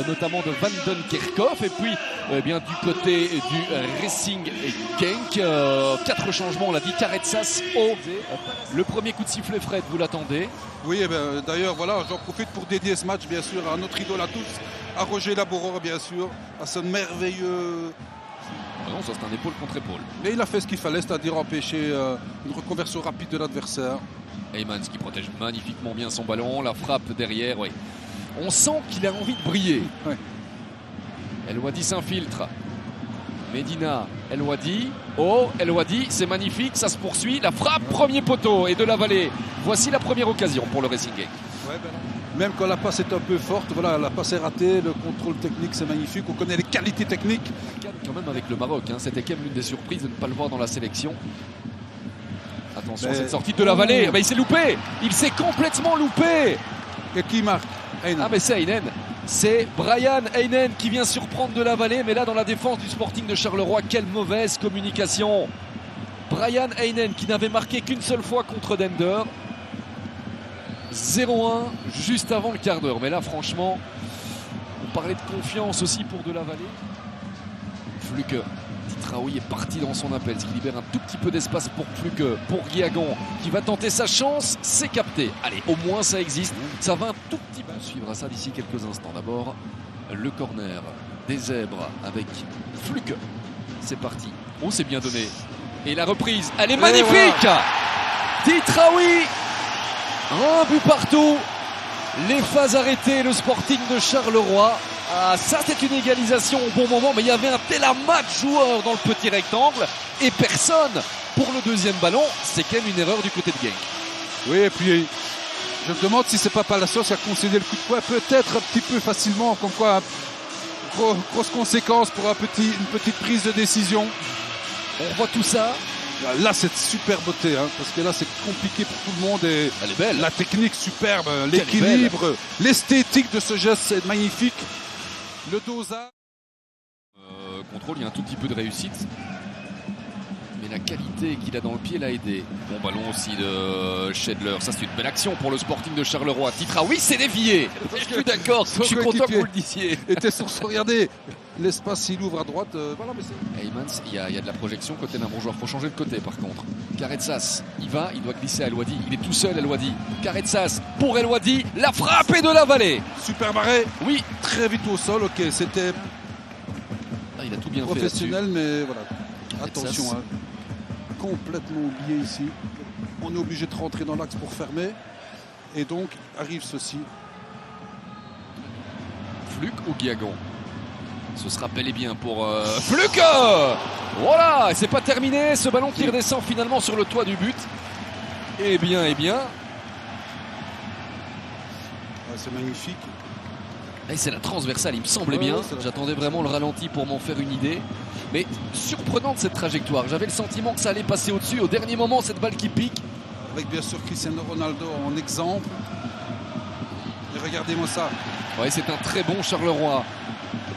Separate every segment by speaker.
Speaker 1: notamment de Van Donkerkhoff. Et puis eh bien, du côté du Racing Genk, 4 changements, on l'a dit. Karetsas, le premier coup de sifflet, Fred, vous l'attendez?
Speaker 2: Oui, eh ben, d'ailleurs, voilà, j'en profite pour dédier ce match, bien sûr, à notre idole à tous, à Roger Laboureur, bien sûr, à ce merveilleux...
Speaker 1: Non, ça c'est un épaule contre épaule.
Speaker 2: Mais il a fait ce qu'il fallait, c'est-à-dire empêcher une reconversion rapide de l'adversaire.
Speaker 1: Heymans qui protège magnifiquement bien son ballon, la frappe derrière, oui. On sent qu'il a envie de briller.
Speaker 2: Ouais.
Speaker 1: El Ouadi s'infiltre. Medina, El Ouadi. Oh, El Ouadi, c'est magnifique, ça se poursuit. La frappe, premier poteau et de la vallée. Voici la première occasion pour le Racing Genk.
Speaker 2: Ouais, ben même quand la passe est un peu forte, voilà, la passe est ratée, le contrôle technique c'est magnifique, on connaît les qualités techniques.
Speaker 1: Quand même avec le Maroc, hein. C'était quand même l'une des surprises de ne pas le voir dans la sélection. Attention, cette sortie de la vallée, il s'est loupé. Il s'est complètement loupé.
Speaker 2: Et qui marque?
Speaker 1: Ah mais c'est Heinen. C'est Brian Heinen qui vient surprendre de la vallée. Mais là dans la défense du Sporting de Charleroi, quelle mauvaise communication. Brian Heinen qui n'avait marqué qu'une seule fois contre Dender. 0-1 juste avant le quart d'heure. Mais là franchement, on parlait de confiance aussi pour de la vallée. Fluke. Titraoui est parti dans son appel, ce qui libère un tout petit peu d'espace pour Fluke, pour Guiagon qui va tenter sa chance, c'est capté. Allez, au moins ça existe, ça va un tout petit peu. On suivra ça d'ici quelques instants. D'abord, le corner des Zèbres avec Fluke. C'est parti, oh c'est bien donné. Et la reprise, elle est magnifique voilà. Titraoui, un but partout. Les phases arrêtées, le Sporting de Charleroi. Ah, ça c'est une égalisation au bon moment, mais il y avait un tel amas de joueurs dans le petit rectangle et personne pour le deuxième ballon. C'est quand même une erreur du côté de Genk.
Speaker 2: Oui, et puis je me demande si c'est pas Palacios qui a concédé le coup de poing, peut-être un petit peu facilement, comme quoi grosse conséquence pour une petite prise de décision.
Speaker 1: On voit tout ça.
Speaker 2: Là c'est super beauté, hein, parce que là c'est compliqué pour tout le monde. Et
Speaker 1: elle est belle.
Speaker 2: La technique superbe, l'équilibre, l'esthétique de ce geste c'est magnifique. Le dosage.
Speaker 1: Contrôle, il y a un tout petit peu de réussite. Mais la qualité qu'il a dans le pied l'a aidé. Bon ballon aussi de Schedler. Ça c'est une belle action pour le Sporting de Charleroi. Titraoui c'est dévié. Je suis d'accord, je suis content que vous le disiez.
Speaker 2: Était sur son, regardez, l'espace il ouvre à droite. Voilà, mais
Speaker 1: Heymans, il y a de la projection côté d'un bon joueur. Faut changer de côté par contre. Karetsas, il doit glisser à El Ouadi. Il est tout seul El Ouadi. Karetsas pour El Ouadi. La frappe est de la vallée.
Speaker 2: Super barré.
Speaker 1: Oui.
Speaker 2: Très vite au sol, ok, c'était
Speaker 1: il a tout bien
Speaker 2: professionnel,
Speaker 1: fait
Speaker 2: mais voilà.
Speaker 1: Karetsas.
Speaker 2: Attention, hein. Complètement oublié ici. On est obligé de rentrer dans l'axe pour fermer. Et donc arrive ceci.
Speaker 1: Fluke ou Guiagon? Ce sera bel et bien pour Fluke. Voilà, c'est pas terminé. Ce ballon qui redescend finalement sur le toit du but. Eh bien.
Speaker 2: C'est magnifique.
Speaker 1: Et c'est la transversale, il me semblait bien. J'attendais vraiment le ralenti pour m'en faire une idée. Mais surprenante cette trajectoire. J'avais le sentiment que ça allait passer au-dessus. Au dernier moment, cette balle qui pique.
Speaker 2: Avec bien sûr Cristiano Ronaldo en exemple. Et regardez-moi ça.
Speaker 1: Ouais, c'est un très bon Charleroi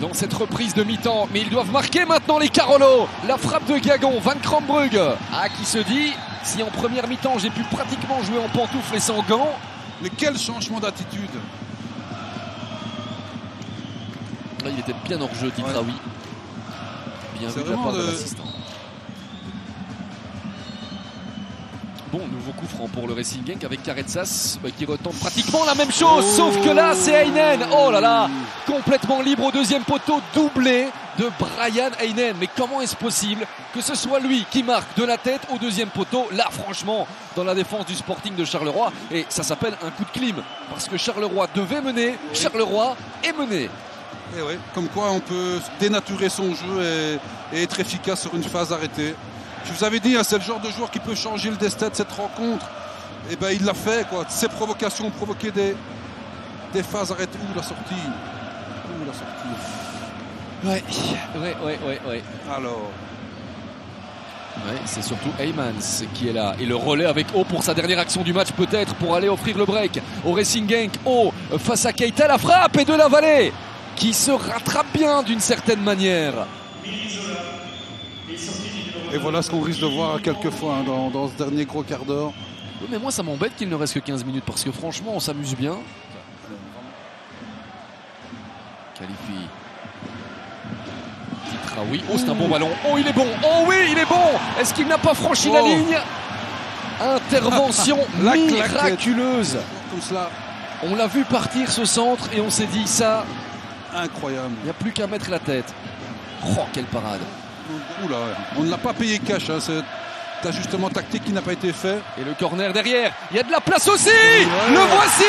Speaker 1: dans cette reprise de mi-temps. Mais ils doivent marquer maintenant les Carolo. La frappe de Guiagon, Van Krambrug. Ah, qui se dit, si en première mi-temps j'ai pu pratiquement jouer en pantoufles et sans gants.
Speaker 2: Mais quel changement d'attitude.
Speaker 1: Là, il était bien hors jeu, Titraoui. Bien vu de la part de l'assistant. Bon, nouveau coup franc pour le Racing Genk avec Karetsas qui retente pratiquement la même chose, sauf que là c'est Heinen. Oh là là, complètement libre au deuxième poteau, doublé de Brian Heinen. Mais comment est-ce possible que ce soit lui qui marque de la tête au deuxième poteau? Là franchement, dans la défense du Sporting de Charleroi, et ça s'appelle un coup de clim, parce que Charleroi devait mener, Charleroi est mené.
Speaker 2: Et ouais, comme quoi on peut dénaturer son jeu et être efficace sur une phase arrêtée. Je vous avais dit, hein, c'est le genre de joueur qui peut changer le destin de cette rencontre. Et ben il l'a fait, quoi. Ses provocations ont provoqué des phases arrêtées. Ouh, la sortie.
Speaker 1: Ouais.
Speaker 2: Alors.
Speaker 1: Ouais, c'est surtout Heymans qui est là. Et le relais avec O pour sa dernière action du match, peut-être, pour aller offrir le break au Racing Genk. O face à Keita, la frappe et de la vallée qui se rattrape bien d'une certaine manière.
Speaker 2: Et voilà ce qu'on risque de voir quelquefois hein, dans ce dernier gros quart d'heure.
Speaker 1: Oui, mais moi ça m'embête qu'il ne reste que 15 minutes parce que franchement on s'amuse bien. Qualifie. Titraoui. Oh, c'est un bon ballon. Oh, il est bon. Oh oui, il est bon. Est-ce qu'il n'a pas franchi la ligne? Intervention miraculeuse.
Speaker 2: Comme cela.
Speaker 1: On l'a vu partir ce centre et on s'est dit ça.
Speaker 2: Incroyable.
Speaker 1: Il n'y a plus qu'à mettre la tête. Oh, quelle parade.
Speaker 2: Oula, on ne l'a pas payé cash. Hein. C'est ajustement tactique qui n'a pas été fait.
Speaker 1: Et le corner derrière. Il y a de la place aussi. Le voici.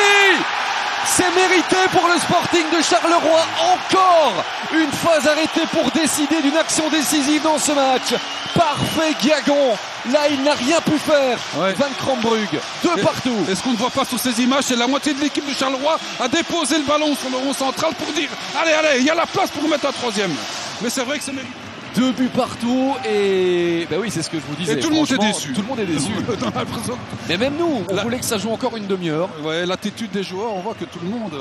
Speaker 1: C'est mérité pour le Sporting de Charleroi. Encore une phase arrêtée pour décider d'une action décisive dans ce match. Parfait Guiagon. Là, il n'a rien pu faire. Van Krombrugge, partout.
Speaker 2: Et ce qu'on ne voit pas sur ces images, c'est la moitié de l'équipe de Charleroi a déposé le ballon sur le rond central pour dire allez, il y a la place pour mettre un troisième. Mais c'est vrai que c'est mérité.
Speaker 1: 2 buts partout et ben oui, c'est ce que je vous disais.
Speaker 2: Et tout le monde est déçu.
Speaker 1: Tout le monde est déçu. Mais même nous, on voulait que ça joue encore une demi-heure.
Speaker 2: Ouais, l'attitude des joueurs, on voit que tout le monde